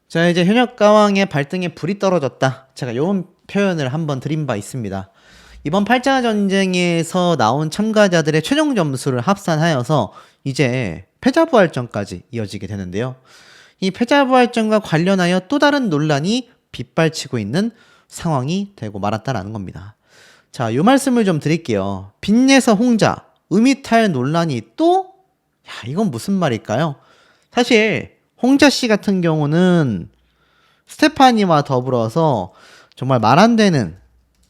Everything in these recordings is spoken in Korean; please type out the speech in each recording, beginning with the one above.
자, 이제 현역가왕의 발등에 불이 떨어졌다. 제가 이런 표현을 한번 드린 바 있습니다. 이번 팔자전쟁에서 나온 참가자들의 최종 점수를 합산하여서 이제 패자부활전까지 이어지게 되는데요. 이 패자부활전과 관련하여 또 다른 논란이 빗발치고 있는 상황이 되고 말았다라는 겁니다. 자, 요 말씀을 좀 드릴게요. 빚내서 홍자, 음이탈 논란이 또? 야, 이건 무슨 말일까요? 사실 홍자 씨 같은 경우는 스테파니와 더불어서 정말 말 안 되는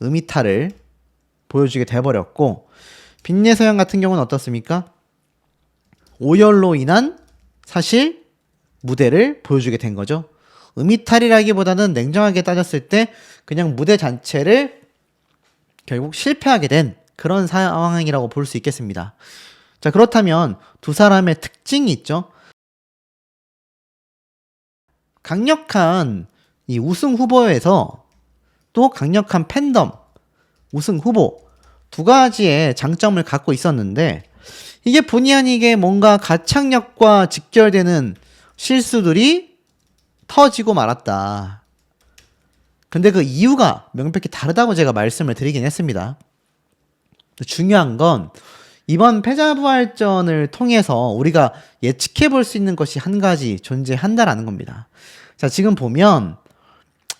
음이탈을 보여주게 돼버렸고, 빚내서양 같은 경우는 어떻습니까? 오열로 인한 사실 무대를 보여주게 된 거죠. 음이탈이라기보다는 냉정하게 따졌을 때 그냥 무대 자체를 결국 실패하게 된 그런 상황이라고 볼 수 있겠습니다. 자, 그렇다면 두 사람의 특징이 있죠. 강력한 이 우승 후보에서 또 강력한 팬덤, 우승 후보 두 가지의 장점을 갖고 있었는데, 이게 본의 아니게 뭔가 가창력과 직결되는 실수들이 터지고 말았다. 근데 그 이유가 명백히 다르다고 제가 말씀을 드리긴 했습니다. 중요한 건 이번 패자부활전을 통해서 우리가 예측해 볼 수 있는 것이 한 가지 존재한다라는 겁니다. 자, 지금 보면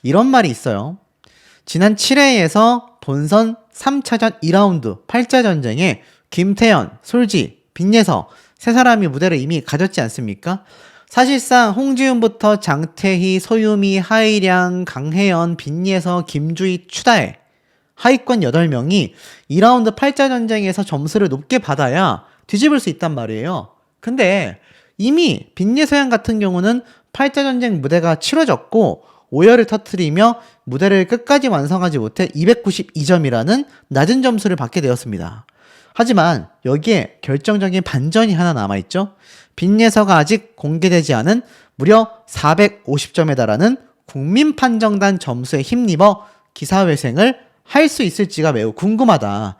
이런 말이 있어요. 지난 7회에서 본선 3차전 2라운드 8자전쟁에 김태현, 솔지, 빚내서 세 사람이 무대를 이미 가졌지 않습니까? 사실상 홍지훈부터 장태희, 소유미, 하이량, 강혜연, 빚내서, 김주희, 추다혜 하위권 8명이 2라운드 8자전쟁에서 점수를 높게 받아야 뒤집을 수 있단 말이에요. 근데 이미 빚내서양 같은 경우는 8자전쟁 무대가 치러졌고 오열을 터뜨리며 무대를 끝까지 완성하지 못해 292점이라는 낮은 점수를 받게 되었습니다. 하지만 여기에 결정적인 반전이 하나 남아있죠. 빚내서가 아직 공개되지 않은 무려 450점에 달하는 국민판정단 점수에 힘입어 기사회생을 할 수 있을지가 매우 궁금하다.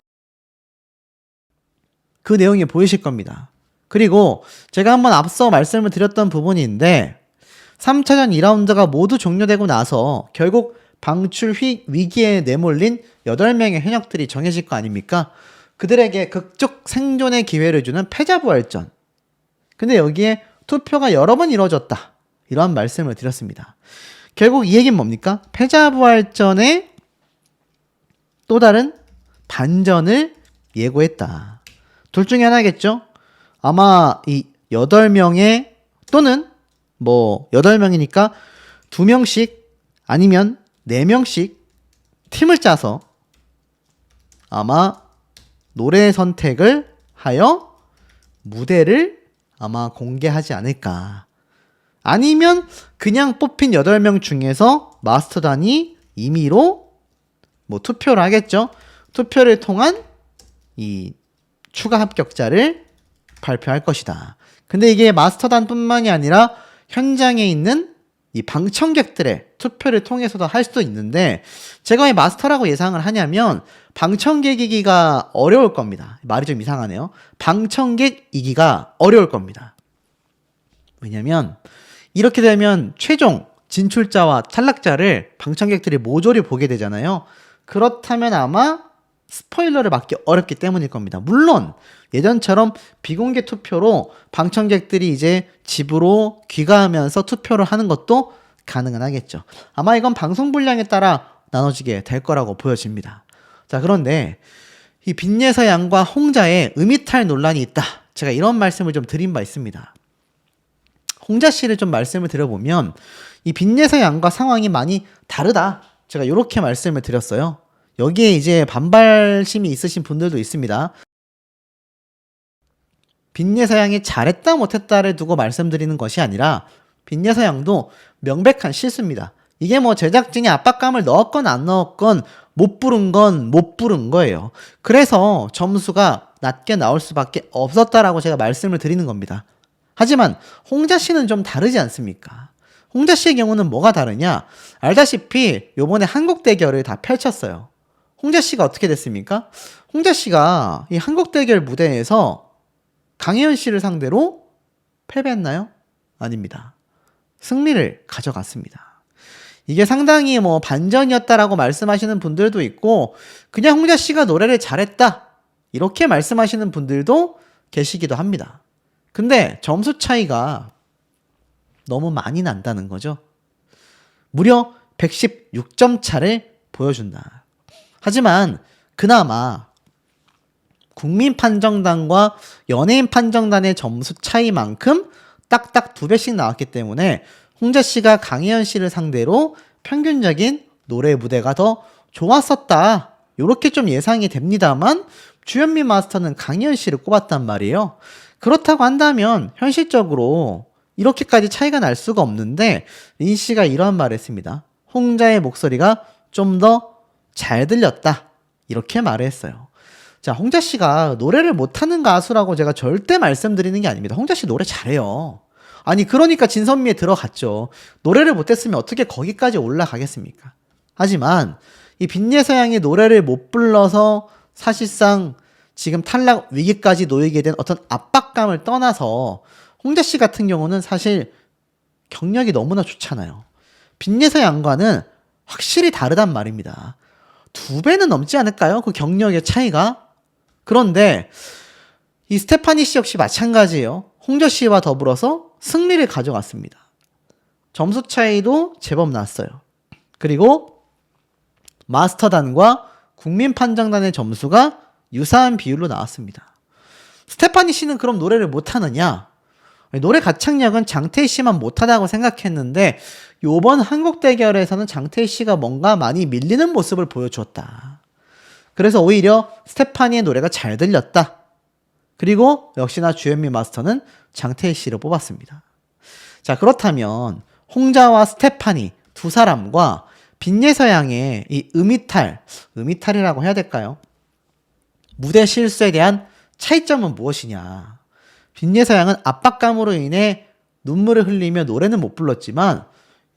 그 내용이 보이실 겁니다. 그리고 제가 한번 앞서 말씀을 드렸던 부분인데 3차전 2라운드가 모두 종료되고 나서 결국 방출 위기에 내몰린 8명의 현역들이 정해질 거 아닙니까? 그들에게 극적 생존의 기회를 주는 패자부활전. 근데 여기에 투표가 여러 번 이루어졌다. 이러한 말씀을 드렸습니다. 결국 이 얘기는 뭡니까? 패자부활전에 또 다른 반전을 예고했다. 둘 중에 하나겠죠? 아마 이 8명의 또는 뭐 8명이니까 2명씩 아니면 4명씩 팀을 짜서 아마 노래 선택을 하여 무대를 아마 공개하지 않을까. 아니면 그냥 뽑힌 8명 중에서 마스터단이 임의로 뭐 투표를 하겠죠. 투표를 통한 이 추가 합격자를 발표할 것이다. 근데 이게 마스터단뿐만이 아니라 현장에 있는 이 방청객들의 투표를 통해서도 할 수도 있는데, 제가 왜 마스터라고 예상을 하냐면 방청객이기가 어려울 겁니다. 말이 좀 이상하네요. 방청객이기가 어려울 겁니다. 왜냐면 이렇게 되면 최종 진출자와 탈락자를 방청객들이 모조리 보게 되잖아요. 그렇다면 아마 스포일러를 막기 어렵기 때문일 겁니다. 물론 예전처럼 비공개 투표로 방청객들이 이제 집으로 귀가하면서 투표를 하는 것도 가능은 하겠죠. 아마 이건 방송 분량에 따라 나눠지게 될 거라고 보여집니다. 자, 그런데 이 빚내서 양과 홍자의 음이탈 논란이 있다. 제가 이런 말씀을 좀 드린 바 있습니다. 홍자 씨를 좀 말씀을 드려보면 이 빚내서 양과 상황이 많이 다르다. 제가 이렇게 말씀을 드렸어요. 여기에 이제 반발심이 있으신 분들도 있습니다. 빚내서 양이 잘했다 못했다를 두고 말씀드리는 것이 아니라 빚내서 양도 명백한 실수입니다. 이게 뭐 제작진이 압박감을 넣었건 안 넣었건 못 부른 건 못 부른 거예요. 그래서 점수가 낮게 나올 수밖에 없었다라고 제가 말씀을 드리는 겁니다. 하지만 홍자 씨는 좀 다르지 않습니까? 홍자 씨의 경우는 뭐가 다르냐? 알다시피 요번에 한국 대결을 다 펼쳤어요. 홍자 씨가 어떻게 됐습니까? 홍자 씨가 이 한국 대결 무대에서 강혜연 씨를 상대로 패배했나요? 아닙니다. 승리를 가져갔습니다. 이게 상당히 뭐 반전이었다라고 말씀하시는 분들도 있고 그냥 홍자 씨가 노래를 잘했다 이렇게 말씀하시는 분들도 계시기도 합니다. 근데 점수 차이가 너무 많이 난다는 거죠. 무려 116점 차를 보여준다. 하지만 그나마 국민 판정단과 연예인 판정단의 점수 차이만큼 딱딱 2배씩 나왔기 때문에 홍자 씨가 강혜연 씨를 상대로 평균적인 노래 무대가 더 좋았었다. 이렇게 좀 예상이 됩니다만 주현미 마스터는 강혜연 씨를 꼽았단 말이에요. 그렇다고 한다면 현실적으로 이렇게까지 차이가 날 수가 없는데 린 씨가 이러한 말을 했습니다. 홍자의 목소리가 좀 더 잘 들렸다. 이렇게 말을 했어요. 자, 홍자 씨가 노래를 못하는 가수라고 제가 절대 말씀드리는 게 아닙니다. 홍자 씨 노래 잘해요. 아니 그러니까 진선미에 들어갔죠. 노래를 못했으면 어떻게 거기까지 올라가겠습니까? 하지만 이 빈예서양이 노래를 못 불러서 사실상 지금 탈락 위기까지 놓이게 된 어떤 압박감을 떠나서 홍자 씨 같은 경우는 사실 경력이 너무나 좋잖아요. 빈예서양과는 확실히 다르단 말입니다. 2배는 넘지 않을까요? 그 경력의 차이가. 그런데 이 스테파니 씨 역시 마찬가지예요. 홍자 씨와 더불어서 승리를 가져갔습니다. 점수 차이도 제법 났어요. 그리고 마스터단과 국민 판정단의 점수가 유사한 비율로 나왔습니다. 스테파니 씨는 그럼 노래를 못하느냐? 노래 가창력은 장태희 씨만 못하다고 생각했는데 요번 한국 대결에서는 장태희 씨가 뭔가 많이 밀리는 모습을 보여주었다. 그래서 오히려 스테파니의 노래가 잘 들렸다. 그리고 역시나 주현미 마스터는 장태희 씨를 뽑았습니다. 자, 그렇다면 홍자와 스테파니 두 사람과 빈예서양의 이 음이탈이라고 해야 될까요? 무대 실수에 대한 차이점은 무엇이냐? 빈예서양은 압박감으로 인해 눈물을 흘리며 노래는 못 불렀지만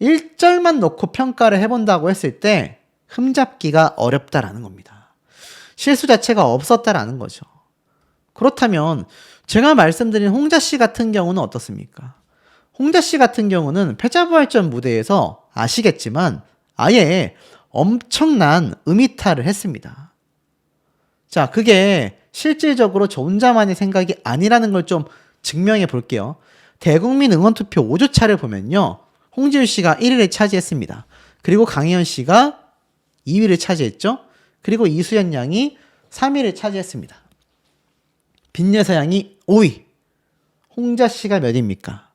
1절만 놓고 평가를 해본다고 했을 때 흠잡기가 어렵다라는 겁니다. 실수 자체가 없었다라는 거죠. 그렇다면 제가 말씀드린 홍자 씨 같은 경우는 어떻습니까? 홍자 씨 같은 경우는 패자부활전 무대에서 아시겠지만 아예 엄청난 음이탈을 했습니다. 자, 그게 실질적으로 저 혼자만의 생각이 아니라는 걸 좀 증명해 볼게요. 대국민 응원투표 5주차를 보면요. 홍지윤 씨가 1위를 차지했습니다. 그리고 강혜연 씨가 2위를 차지했죠. 그리고 이수연 양이 3위를 차지했습니다. 빈예서 양이 5위. 홍자 씨가 몇 위입니까?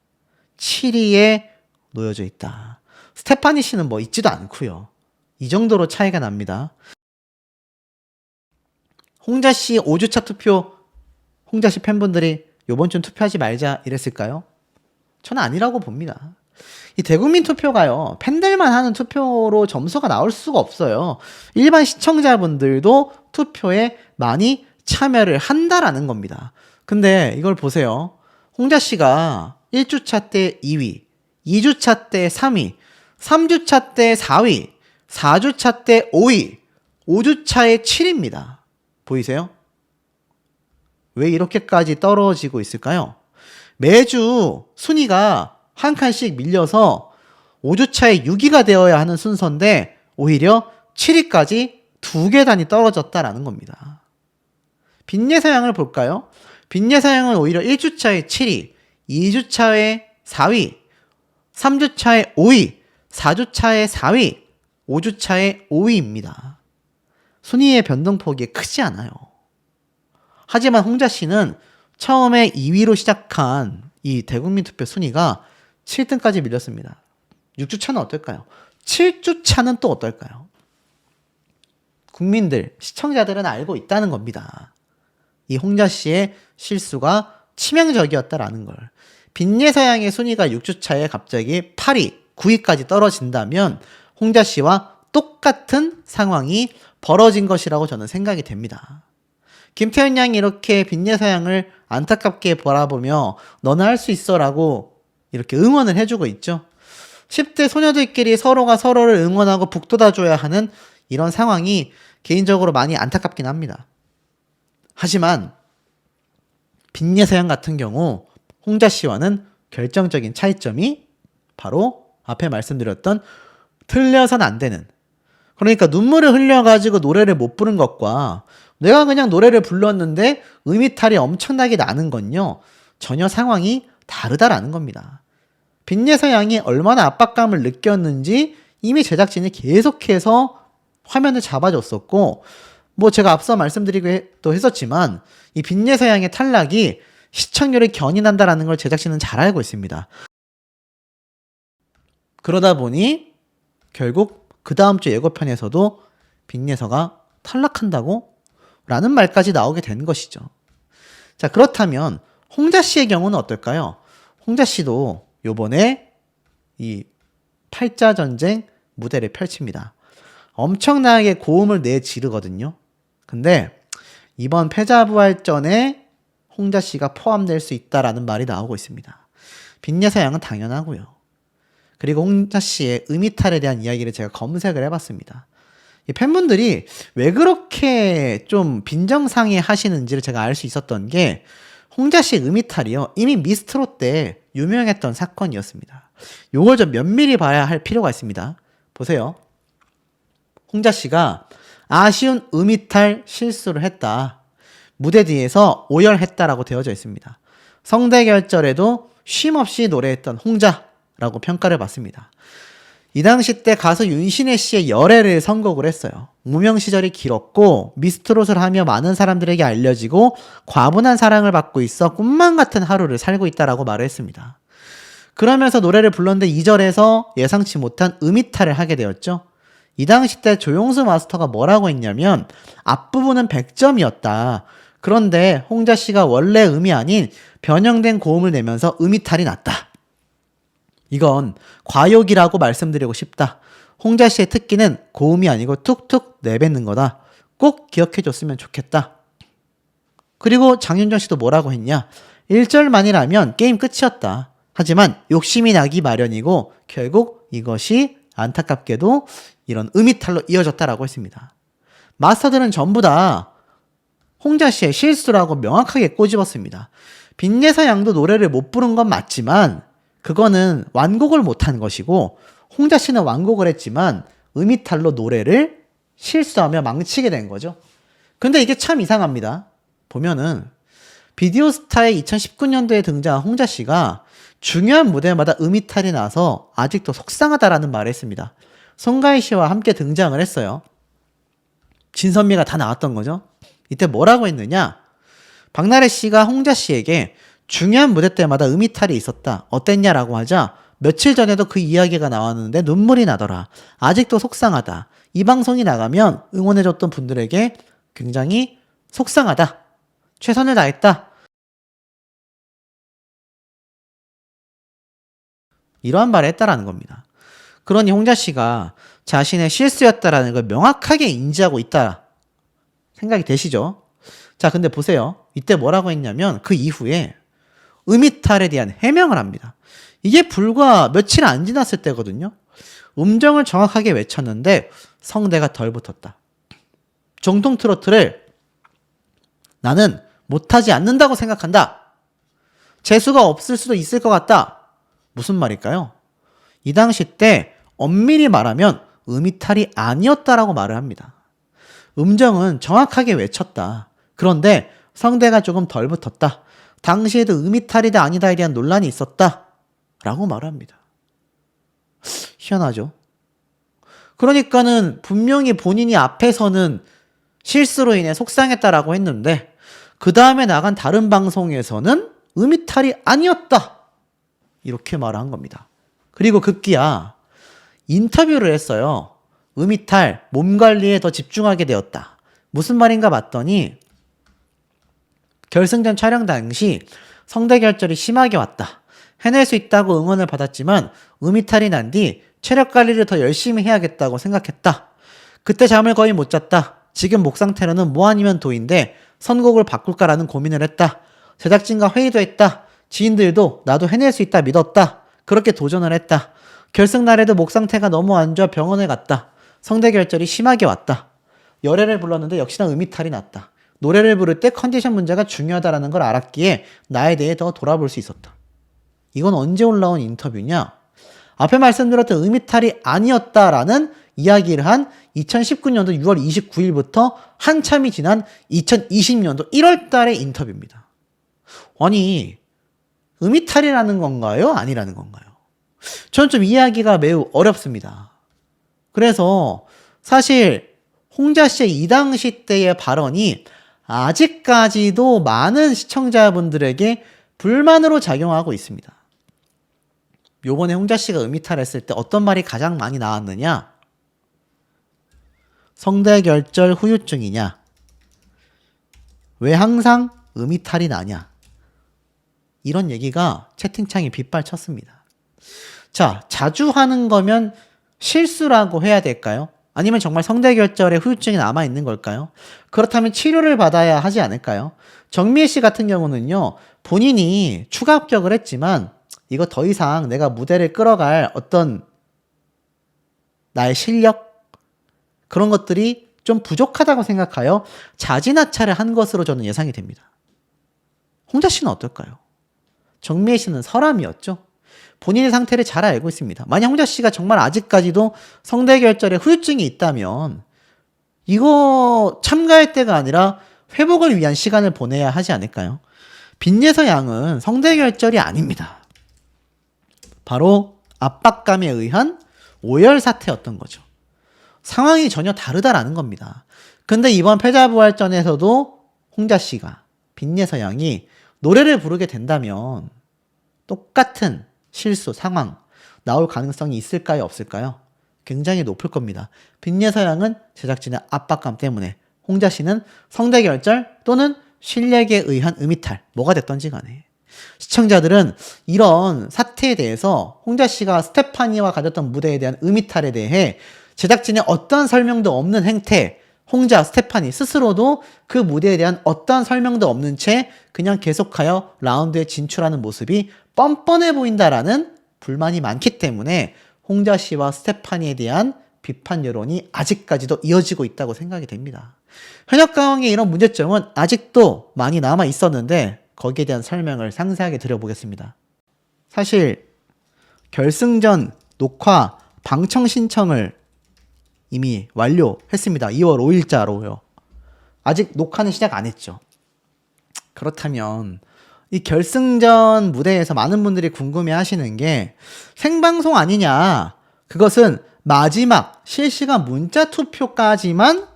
7위에 놓여져 있다. 스테파니 씨는 뭐 있지도 않고요. 이 정도로 차이가 납니다. 홍자 씨 5주차 투표, 홍자 씨 팬분들이 요번 주 투표하지 말자 이랬을까요? 저는 아니라고 봅니다. 이 대국민 투표가요, 팬들만 하는 투표로 점수가 나올 수가 없어요. 일반 시청자분들도 투표에 많이 참여를 한다라는 겁니다. 근데 이걸 보세요. 홍자 씨가 1주차 때 2위, 2주차 때 3위, 3주차 때 4위, 4주차 때 5위, 5주차에 7위입니다. 보이세요? 왜 이렇게까지 떨어지고 있을까요? 매주 순위가 한 칸씩 밀려서 5주차에 6위가 되어야 하는 순서인데 오히려 7위까지 2계단이 떨어졌다라는 겁니다. 빈예서양을 볼까요? 빈예서양은 오히려 1주차에 7위, 2주차에 4위, 3주차에 5위, 4주차에 4위, 5주차에 5위입니다. 순위의 변동폭이 크지 않아요. 하지만 홍자 씨는 처음에 2위로 시작한 이 대국민 투표 순위가 7등까지 밀렸습니다. 6주차는 어떨까요? 7주차는 또 어떨까요? 국민들, 시청자들은 알고 있다는 겁니다. 이 홍자 씨의 실수가 치명적이었다라는 걸. 빈예서양의 순위가 6주차에 갑자기 8위, 9위까지 떨어진다면 홍자 씨와 똑같은 상황이 벌어진 것이라고 저는 생각이 됩니다. 김태현 양이 이렇게 빈예서양을 안타깝게 바라보며 너는 할 수 있어 라고 이렇게 응원을 해주고 있죠. 10대 소녀들끼리 서로가 서로를 응원하고 북돋아줘야 하는 이런 상황이 개인적으로 많이 안타깝긴 합니다. 하지만 빈예서양 같은 경우 홍자 씨와는 결정적인 차이점이 바로 앞에 말씀드렸던 틀려선 안 되는, 그러니까 눈물을 흘려가지고 노래를 못 부른 것과 내가 그냥 노래를 불렀는데 음이탈이 엄청나게 나는 건요, 전혀 상황이 다르다라는 겁니다. 빈예서 양이 얼마나 압박감을 느꼈는지 이미 제작진이 계속해서 화면을 잡아줬었고, 뭐 제가 앞서 말씀드리기도 했었지만 이 빈예서 양의 탈락이 시청률을 견인한다라는 걸 제작진은 잘 알고 있습니다. 그러다 보니 결국 그 다음 주 예고편에서도 빈예서가 탈락한다고? 라는 말까지 나오게 된 것이죠. 자, 그렇다면 홍자 씨의 경우는 어떨까요? 홍자 씨도 요번에 이 팔자전쟁 무대를 펼칩니다. 엄청나게 고음을 내지르거든요. 근데 이번 패자부활전에 홍자 씨가 포함될 수 있다라는 말이 나오고 있습니다. 빈예서 양은 당연하고요. 그리고 홍자 씨의 음이탈에 대한 이야기를 제가 검색을 해봤습니다. 이 팬분들이 왜 그렇게 좀 빈정상해 하시는지를 제가 알 수 있었던 게, 홍자 씨의 음이탈이요, 이미 미스트롯 때 유명했던 사건이었습니다. 요걸 좀 면밀히 봐야 할 필요가 있습니다. 보세요. 홍자 씨가 아쉬운 음이탈 실수를 했다, 무대 뒤에서 오열했다라고 되어져 있습니다. 성대결절에도 쉼없이 노래했던 홍자라고 평가를 받습니다. 이 당시 때 가수 윤신혜 씨의 열애를 선곡을 했어요. 무명 시절이 길었고 미스트롯을 하며 많은 사람들에게 알려지고 과분한 사랑을 받고 있어 꿈만 같은 하루를 살고 있다라고 말을 했습니다. 그러면서 노래를 불렀는데 2절에서 예상치 못한 음이탈을 하게 되었죠. 이 당시 때 조용수 마스터가 뭐라고 했냐면 앞부분은 100점이었다. 그런데 홍자 씨가 원래 음이 아닌 변형된 고음을 내면서 음이탈이 났다. 이건 과욕이라고 말씀드리고 싶다. 홍자 씨의 특기는 고음이 아니고 툭툭 내뱉는 거다. 꼭 기억해 줬으면 좋겠다. 그리고 장윤정 씨도 뭐라고 했냐? 1절만이라면 게임 끝이었다. 하지만 욕심이 나기 마련이고 결국 이것이 안타깝게도 이런 음이탈로 이어졌다라고 했습니다. 마스터들은 전부 다 홍자 씨의 실수라고 명확하게 꼬집었습니다. 빈예서 양도 노래를 못 부른 건 맞지만 그거는 완곡을 못한 것이고, 홍자 씨는 완곡을 했지만 음이탈로 노래를 실수하며 망치게 된 거죠. 근데 이게 참 이상합니다. 보면은 비디오스타의 2019년도에 등장한 홍자 씨가 중요한 무대마다 음이탈이 나서 아직도 속상하다라는 말을 했습니다. 송가인 씨와 함께 등장을 했어요. 진선미가 다 나왔던 거죠. 이때 뭐라고 했느냐? 박나래 씨가 홍자 씨에게 중요한 무대 때마다 음이탈이 있었다, 어땠냐라고 하자 며칠 전에도 그 이야기가 나왔는데 눈물이 나더라. 아직도 속상하다. 이 방송이 나가면 응원해줬던 분들에게 굉장히 속상하다. 최선을 다했다. 이러한 말을 했다라는 겁니다. 그러니 홍자 씨가 자신의 실수였다라는 걸 명확하게 인지하고 있다 생각이 되시죠? 자, 근데 보세요. 이때 뭐라고 했냐면 그 이후에 음이탈에 대한 해명을 합니다. 이게 불과 며칠 안 지났을 때거든요. 음정을 정확하게 외쳤는데 성대가 덜 붙었다. 정통 트로트를 나는 못하지 않는다고 생각한다. 재수가 없을 수도 있을 것 같다. 무슨 말일까요? 이 당시 때 엄밀히 말하면 음이탈이 아니었다라고 말을 합니다. 음정은 정확하게 외쳤다. 그런데 성대가 조금 덜 붙었다. 당시에도 음이탈이다 아니다에 대한 논란이 있었다 라고 말합니다. 희한하죠? 그러니까는 분명히 본인이 앞에서는 실수로 인해 속상했다라고 했는데 그 다음에 나간 다른 방송에서는 음이탈이 아니었다 이렇게 말한 겁니다. 그리고 급기야 인터뷰를 했어요. 음이탈, 몸 관리에 더 집중하게 되었다. 무슨 말인가 봤더니 결승전 촬영 당시 성대결절이 심하게 왔다. 해낼 수 있다고 응원을 받았지만 음이탈이 난 뒤 체력 관리를 더 열심히 해야겠다고 생각했다. 그때 잠을 거의 못 잤다. 지금 목 상태로는 뭐 아니면 도인데 선곡을 바꿀까라는 고민을 했다. 제작진과 회의도 했다. 지인들도 나도 해낼 수 있다 믿었다. 그렇게 도전을 했다. 결승 날에도 목 상태가 너무 안 좋아 병원에 갔다. 성대결절이 심하게 왔다. 열애를 불렀는데 역시나 음이탈이 났다. 노래를 부를 때 컨디션 문제가 중요하다는 걸 알았기에 나에 대해 더 돌아볼 수 있었다. 이건 언제 올라온 인터뷰냐? 앞에 말씀드렸던 음이탈이 아니었다라는 이야기를 한 2019년도 6월 29일부터 한참이 지난 2020년도 1월 달의 인터뷰입니다. 아니, 음이탈이라는 건가요? 아니라는 건가요? 저는 좀 이해하기가 매우 어렵습니다. 그래서 사실 홍자 씨의 이 당시 때의 발언이 아직까지도 많은 시청자분들에게 불만으로 작용하고 있습니다. 요번에 홍자 씨가 음이탈했을 때 어떤 말이 가장 많이 나왔느냐? 성대결절 후유증이냐? 왜 항상 음이탈이 나냐? 이런 얘기가 채팅창에 빗발쳤습니다. 자, 자주 하는 거면 실수라고 해야 될까요? 아니면 정말 성대결절에 후유증이 남아있는 걸까요? 그렇다면 치료를 받아야 하지 않을까요? 정미애 씨 같은 경우는요, 본인이 추가 합격을 했지만 이거 더 이상 내가 무대를 끌어갈 어떤 나의 실력? 그런 것들이 좀 부족하다고 생각하여 자진하차를 한 것으로 저는 예상이 됩니다. 홍자 씨는 어떨까요? 정미애 씨는 설암이었죠. 본인의 상태를 잘 알고 있습니다. 만약 홍자 씨가 정말 아직까지도 성대결절에 후유증이 있다면 이거 참가할 때가 아니라 회복을 위한 시간을 보내야 하지 않을까요? 빈예서 양은 성대결절이 아닙니다. 바로 압박감에 의한 오열 사태였던 거죠. 상황이 전혀 다르다라는 겁니다. 근데 이번 패자부활전에서도 홍자 씨가, 빈예서 양이 노래를 부르게 된다면 똑같은 실수, 상황 나올 가능성이 있을까요? 없을까요? 굉장히 높을 겁니다. 빈예서 양은 제작진의 압박감 때문에, 홍자 씨는 성대결절 또는 실력에 의한 음이탈, 뭐가 됐던지 간에 시청자들은 이런 사태에 대해서 홍자 씨가 스테파니와 가졌던 무대에 대한 음이탈에 대해 제작진의 어떠한 설명도 없는 행태, 홍자, 스테파니 스스로도 그 무대에 대한 어떠한 설명도 없는 채 그냥 계속하여 라운드에 진출하는 모습이 뻔뻔해 보인다라는 불만이 많기 때문에 홍자 씨와 스테파니에 대한 비판 여론이 아직까지도 이어지고 있다고 생각이 됩니다. 현역가왕의 이런 문제점은 아직도 많이 남아 있었는데 거기에 대한 설명을 상세하게 드려보겠습니다. 사실 결승전 녹화 방청 신청을 이미 완료했습니다. 2월 5일자로요. 아직 녹화는 시작 안 했죠. 그렇다면 이 결승전 무대에서 많은 분들이 궁금해 하시는 게 생방송 아니냐? 그것은 마지막 실시간 문자 투표까지만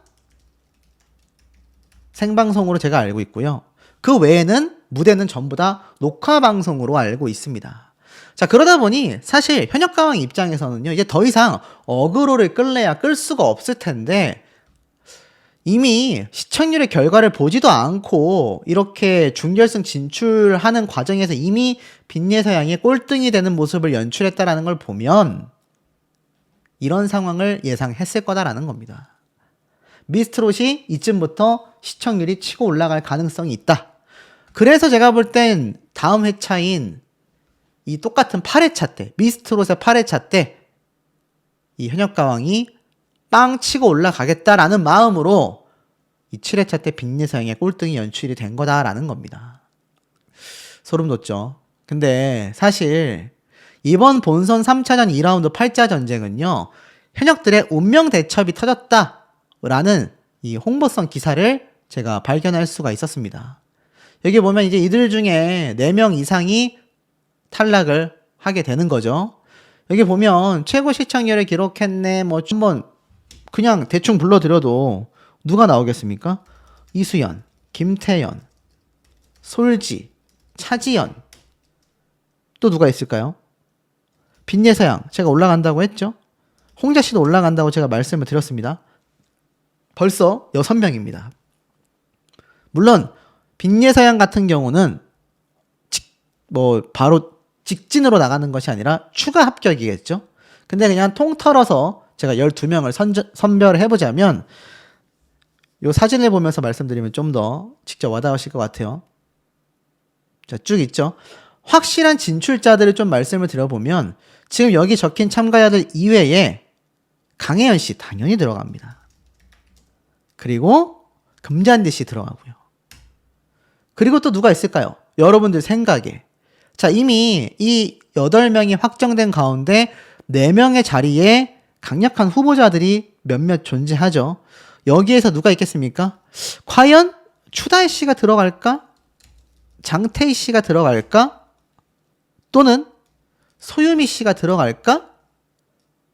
생방송으로 제가 알고 있고요. 그 외에는 무대는 전부 다 녹화 방송으로 알고 있습니다. 자, 그러다 보니 사실 현역가왕 입장에서는요, 이제 더 이상 어그로를 끌래야 끌 수가 없을 텐데 이미 시청률의 결과를 보지도 않고 이렇게 준결승 진출하는 과정에서 이미 빈예서 양이 꼴등이 되는 모습을 연출했다라는 걸 보면 이런 상황을 예상했을 거다라는 겁니다. 미스트롯이 이쯤부터 시청률이 치고 올라갈 가능성이 있다. 그래서 제가 볼 땐 다음 회차인 이 똑같은 8회차 때, 미스트롯의 8회차 때 이 현역가왕이 빵 치고 올라가겠다라는 마음으로 이 7회차 때 빈예서 양의 꼴등이 연출이 된 거다라는 겁니다. 소름 돋죠. 근데 사실 이번 본선 3차전 2라운드 8자 전쟁은요, 현역들의 운명 대첩이 터졌다라는 이 홍보성 기사를 제가 발견할 수가 있었습니다. 여기 보면 이제 이들 중에 4명 이상이 탈락을 하게 되는 거죠. 여기 보면 최고 시청률을 기록했네, 뭐 한번 그냥 대충 불러드려도 누가 나오겠습니까? 이수연, 김태연, 솔지, 차지연, 또 누가 있을까요? 빈예서 양, 제가 올라간다고 했죠? 홍자 씨도 올라간다고 제가 말씀을 드렸습니다. 벌써 6명입니다. 물론 빈예서 양 같은 경우는 바로 직진으로 나가는 것이 아니라 추가 합격이겠죠? 근데 그냥 통털어서 제가 12명을 선별을 해보자면 이 사진을 보면서 말씀드리면 좀 더 직접 와닿으실 것 같아요. 자, 쭉 있죠? 확실한 진출자들을 좀 말씀을 드려보면 지금 여기 적힌 참가자들 이외에 강혜연 씨 당연히 들어갑니다. 그리고 금잔디 씨 들어가고요. 그리고 또 누가 있을까요? 여러분들 생각에. 자, 이미 이 8명이 확정된 가운데 4명의 자리에 강력한 후보자들이 몇몇 존재하죠. 여기에서 누가 있겠습니까? 과연 추다혜 씨가 들어갈까? 장태희 씨가 들어갈까? 또는 소유미 씨가 들어갈까?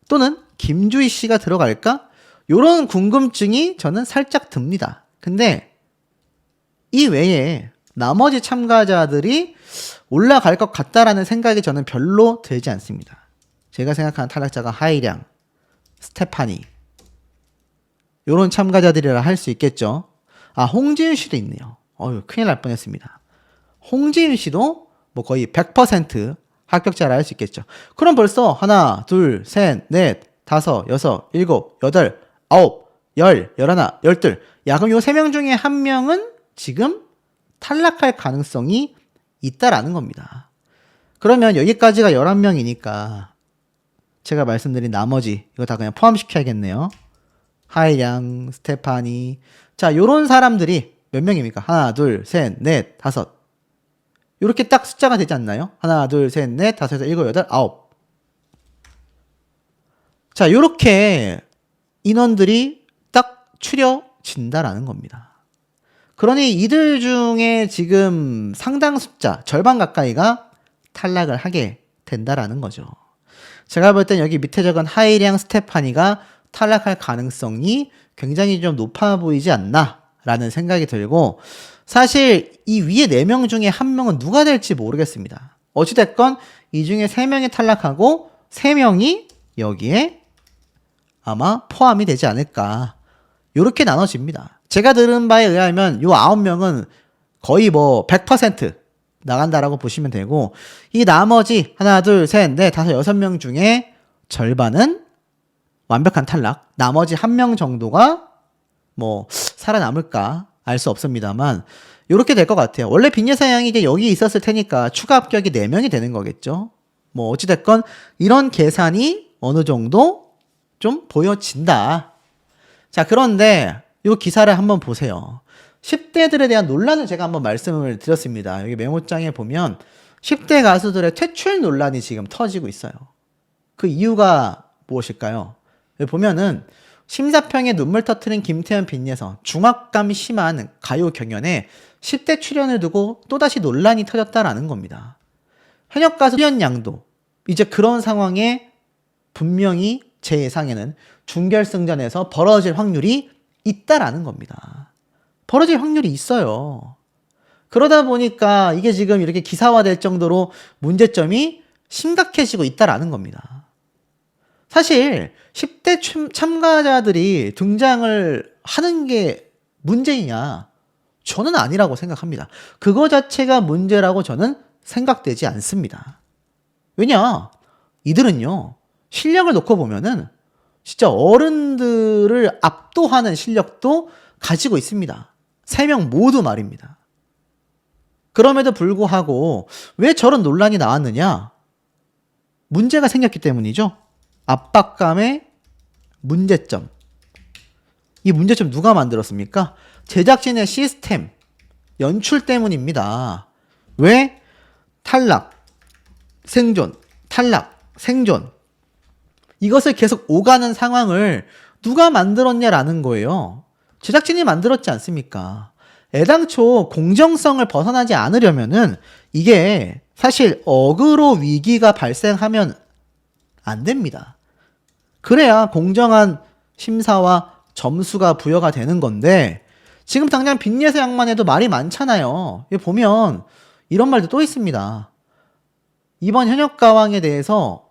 또는 김주희 씨가 들어갈까? 요런 궁금증이 저는 살짝 듭니다. 근데 이 외에 나머지 참가자들이 올라갈 것 같다라는 생각이 저는 별로 들지 않습니다. 제가 생각하는 탈락자가 하이량, 스테파니 요런 참가자들이라 할 수 있겠죠. 아, 홍지윤 씨도 있네요. 큰일 날 뻔했습니다. 홍지윤 씨도 뭐 거의 100% 합격자라 할 수 있겠죠. 그럼 벌써 하나, 둘, 셋, 넷, 다섯, 여섯, 일곱, 여덟, 아홉, 열, 열하나, 열둘. 야, 그럼 요 3명 중에 한 명은 지금 탈락할 가능성이 있다라는 겁니다. 그러면 여기까지가 11명이니까 제가 말씀드린 나머지 이거 다 그냥 포함시켜야겠네요. 하이량, 스테파니. 자, 요런 사람들이 몇 명입니까? 하나, 둘, 셋, 넷, 다섯. 요렇게 딱 숫자가 되지 않나요? 하나, 둘, 셋, 넷, 다섯, 여섯, 일곱, 여덟, 아홉. 자, 요렇게 인원들이 딱 추려진다라는 겁니다. 그러니 이들 중에 지금 상당 숫자, 절반 가까이가 탈락을 하게 된다라는 거죠. 제가 볼 땐 여기 밑에 적은 하이량, 스테파니가 탈락할 가능성이 굉장히 좀 높아 보이지 않나 라는 생각이 들고, 사실 이 위에 4명 중에 1명은 누가 될지 모르겠습니다. 어찌됐건 이 중에 3명이 탈락하고 3명이 여기에 아마 포함이 되지 않을까, 요렇게 나눠집니다. 제가 들은 바에 의하면 요 9명은 거의 뭐 100% 나간다라고 보시면 되고, 이 나머지 하나, 둘, 셋, 넷, 다섯, 6명 중에 절반은 완벽한 탈락, 나머지 1명 정도가 뭐 살아남을까 알 수 없습니다만 요렇게 될 것 같아요. 원래 빈예사 양이 이제 여기 있었을 테니까 추가 합격이 4명이 되는 거겠죠. 뭐 어찌됐건 이런 계산이 어느 정도 좀 보여진다. 자, 그런데 요 기사를 한번 보세요. 10대들에 대한 논란을 제가 한번 말씀을 드렸습니다. 여기 메모장에 보면 10대 가수들의 퇴출 논란이 지금 터지고 있어요. 그 이유가 무엇일까요? 여기 보면은 심사평에 눈물 터트린 김태현 빈예서 중압감이 심한 가요 경연에 10대 출연을 두고 또다시 논란이 터졌다라는 겁니다. 현역 가수 수연 양도 이제 그런 상황에 분명히 제 예상에는 준결승전에서 벌어질 확률이 있다라는 겁니다. 벌어질 확률이 있어요. 그러다 보니까 이게 지금 이렇게 기사화될 정도로 문제점이 심각해지고 있다라는 겁니다. 사실 10대 참가자들이 등장을 하는 게 문제이냐? 저는 아니라고 생각합니다. 그거 자체가 문제라고 저는 생각되지 않습니다. 왜냐? 이들은요, 실력을 놓고 보면은 진짜 어른들을 압도하는 실력도 가지고 있습니다. 3명 모두 말입니다. 그럼에도 불구하고 왜 저런 논란이 나왔느냐? 문제가 생겼기 때문이죠. 압박감의 문제점. 이 문제점 누가 만들었습니까? 제작진의 시스템, 연출 때문입니다. 왜? 탈락, 생존, 탈락, 생존. 이것을 계속 오가는 상황을 누가 만들었냐라는 거예요. 제작진이 만들었지 않습니까? 애당초 공정성을 벗어나지 않으려면은 이게 사실 어그로 위기가 발생하면 안 됩니다. 그래야 공정한 심사와 점수가 부여가 되는 건데, 지금 당장 빈예서 양만 해도 말이 많잖아요. 여기 보면 이런 말도 또 있습니다. 이번 현역 가왕에 대해서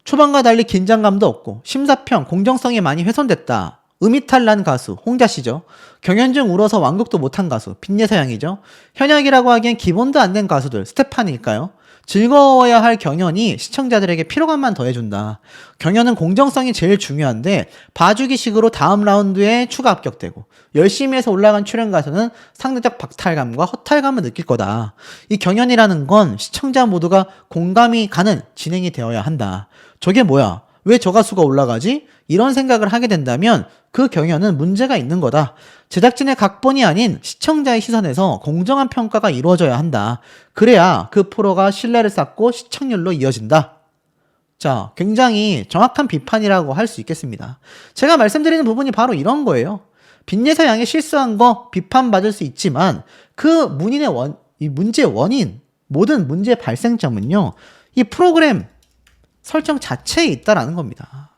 초반과 달리 긴장감도 없고 심사평 공정성이 많이 훼손됐다. 음이탈난 가수 홍자 씨죠. 경연 중 울어서 완곡도 못한 가수 빈예서 양이죠. 현역이라고 하기엔 기본도 안 된 가수들 스테판일까요? 즐거워야 할 경연이 시청자들에게 피로감만 더해준다. 경연은 공정성이 제일 중요한데 봐주기식으로 다음 라운드에 추가 합격되고 열심히 해서 올라간 출연 가수는 상대적 박탈감과 허탈감을 느낄 거다. 이 경연이라는 건 시청자 모두가 공감이 가는 진행이 되어야 한다. 저게 뭐야? 왜 저 가수가 올라가지? 이런 생각을 하게 된다면 그 경연은 문제가 있는 거다. 제작진의 각본이 아닌 시청자의 시선에서 공정한 평가가 이루어져야 한다. 그래야 그 프로가 신뢰를 쌓고 시청률로 이어진다. 자, 굉장히 정확한 비판이라고 할 수 있겠습니다. 제가 말씀드리는 부분이 바로 이런 거예요. 빈예서 양이 실수한 거 비판받을 수 있지만 그 이 문제의 원인, 모든 문제의 발생점은요, 이 프로그램 설정 자체에 있다라는 겁니다.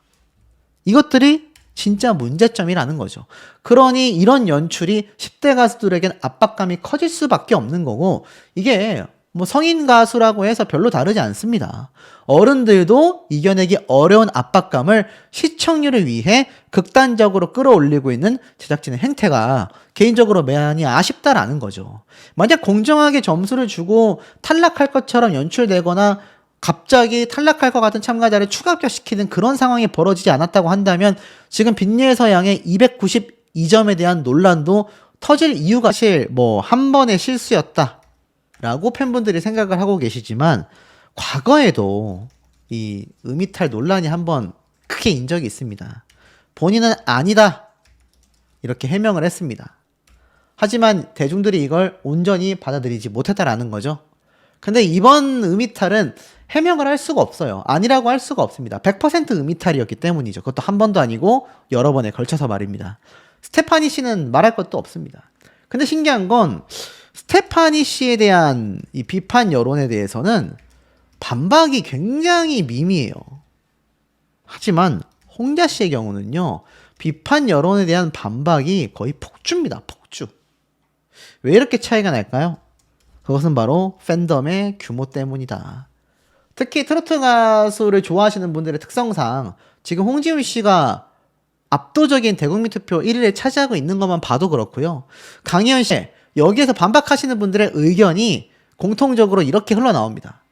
이것들이 진짜 문제점이라는 거죠. 그러니 이런 연출이 10대 가수들에겐 압박감이 커질 수밖에 없는 거고, 이게 뭐 성인 가수라고 해서 별로 다르지 않습니다. 어른들도 이겨내기 어려운 압박감을 시청률을 위해 극단적으로 끌어올리고 있는 제작진의 행태가 개인적으로 많이 아쉽다라는 거죠. 만약 공정하게 점수를 주고 탈락할 것처럼 연출되거나 갑자기 탈락할 것 같은 참가자를 추가 합격시키는 그런 상황이 벌어지지 않았다고 한다면 지금 빈예서 양의 292점에 대한 논란도 터질 이유가 사실 뭐 한 번의 실수였다 라고 팬분들이 생각을 하고 계시지만, 과거에도 이 음이탈 논란이 한번 크게 인 적이 있습니다. 본인은 아니다 이렇게 해명을 했습니다. 하지만 대중들이 이걸 온전히 받아들이지 못했다라는 거죠. 근데 이번 음이탈은 해명을 할 수가 없어요. 아니라고 할 수가 없습니다. 100% 음이탈이었기 때문이죠. 그것도 한 번도 아니고 여러 번에 걸쳐서 말입니다. 스테파니 씨는 말할 것도 없습니다. 근데 신기한 건 스테파니 씨에 대한 이 비판 여론에 대해서는 반박이 굉장히 미미해요. 하지만 홍자 씨의 경우는요, 비판 여론에 대한 반박이 거의 폭주입니다. 폭주. 왜 이렇게 차이가 날까요? 그것은 바로 팬덤의 규모 때문이다. 특히 트로트 가수를 좋아하시는 분들의 특성상 지금 홍지훈 씨가 압도적인 대국민 투표 1위를 차지하고 있는 것만 봐도 그렇고요. 강희연 씨, 여기에서 반박하시는 분들의 의견이 공통적으로 이렇게 흘러나옵니다.